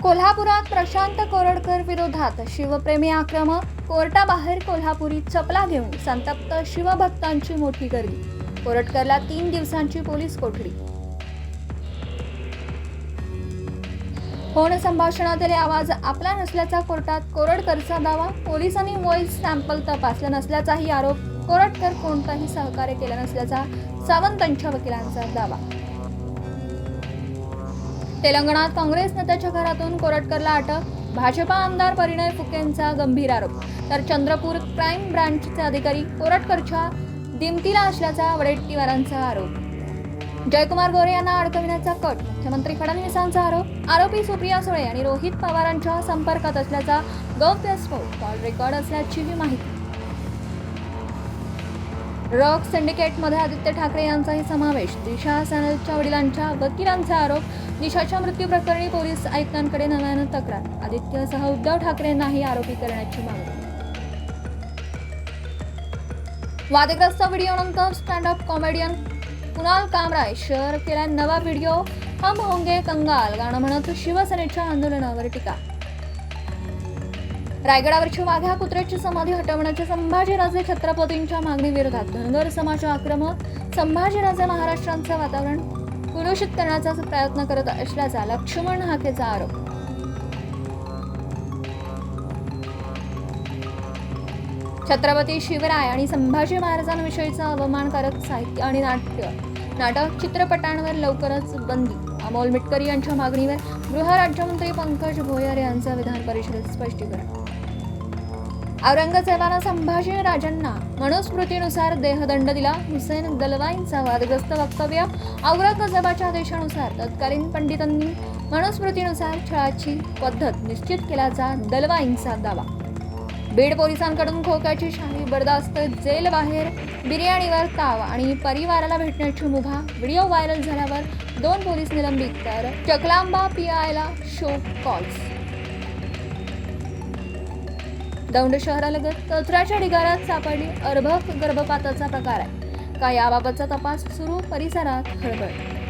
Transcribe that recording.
कोल्हापुरात प्रशांत कोरडकर विरोधात शिवप्रेमी आक्रमक, कोर्टाबाहेर कोल्हापुरी चपला घेऊन संतप्त शिवभक्तांची मोठी गर्दी. कोरडकरला 3 दिवसांची पोलीस कोठडी. फोन संभाषणातील आवाज आपला नसल्याचा कोर्टात कोरडकरचा दावा. पोलिसांनी व्हॉइस सॅम्पल तपासला नसल्याचाही आरोप. कोरडकर कोणताही सहकार्य केलं नसल्याचा सावंतांच्या वकिलांचा दावा. तेलंगणात काँग्रेस नेत्याच्या घरातून कोरडकरला अटक. भाजपा आमदार परिणय फुकेंचा गंभीर आरोप. तर चंद्रपूर क्राईम ब्रांचचे अधिकारी कोरडकरच्या दिमतीला असल्याचा वडेट्टीवारांचा आरोप. जयकुमार गोरे यांना अडकविण्याचा कट. मुख्यमंत्री फडणवीसांचा आरोप. आरोपी सुप्रिया सुळे आणि रोहित पवारांच्या संपर्कात असल्याचा गौप्यस्फोट. कॉल रेकॉर्ड असल्याचीही माहिती. रॉक सिंडिकेटमध्ये आदित्य ठाकरे यांचाही समावेश. दिशा सॅनलच्या वडिलांच्या वकिलांचा आरोप. दिशाच्या मृत्यू प्रकरणी पोलीस आयुक्तांकडे नव्यानं तक्रार. आदित्यसह उद्धव ठाकरेंनाही आरोपी करण्याची मागणी. वादग्रस्त व्हिडिओनंतर स्टँड अप कॉमेडियन कुणाल कामराय शेअर केला नवा व्हिडिओ. हम होंगे कंगाल गाणं म्हणत शिवसेनेच्या आंदोलनावर टीका. रायगडावरची वाघ्या कुत्र्याची समाधी हटवण्याच्या संभाजीराजे छत्रपतींच्या मागणीविरोधात धनगर समाज आक्रमक. संभाजीराजे महाराष्ट्राचं वातावरण कुलूषित करण्याचा प्रयत्न करत असल्याचा लक्ष्मण हाकेचा आरोप. छत्रपती शिवराय आणि संभाजी महाराजांविषयीचं अवमानकारक साहित्य आणि नाटक चित्रपटांवर लवकरच बंदी. अमोल मिटकरी यांच्या मागणीवर गृहराज्यमंत्री पंकज भोयर यांचं विधान परिषदेत स्पष्टीकरण. औरंगजेबानं संभाजी राजांना मनुस्मृतीनुसार देहदंड दिला. हुसेन दलवाईंचा वादग्रस्त वक्तव्य. औरंगजेबाच्या आदेशानुसार तत्कालीन पंडितांनी मनुस्मृतीनुसार छळाची पद्धत निश्चित केल्याचा दलवाईंचा दावा. बीड पोलिसांकडून खोक्याची शाही बर्दास्त. जेल बाहेर बिर्याणीवर ताव आणि परिवाराला भेटण्याची मुभा. व्हिडिओ व्हायरल झाल्यावर 2 पोलीस निलंबित. तर चकलांबा पीआयला शो कॉल्स. दौंड शहरालगत कचऱ्याच्या ढिगाऱ्यात सापडली अर्भक गर्भपाताचा प्रकार आहे का याबाबतचा तपास सुरू. परिसरात खळबळ.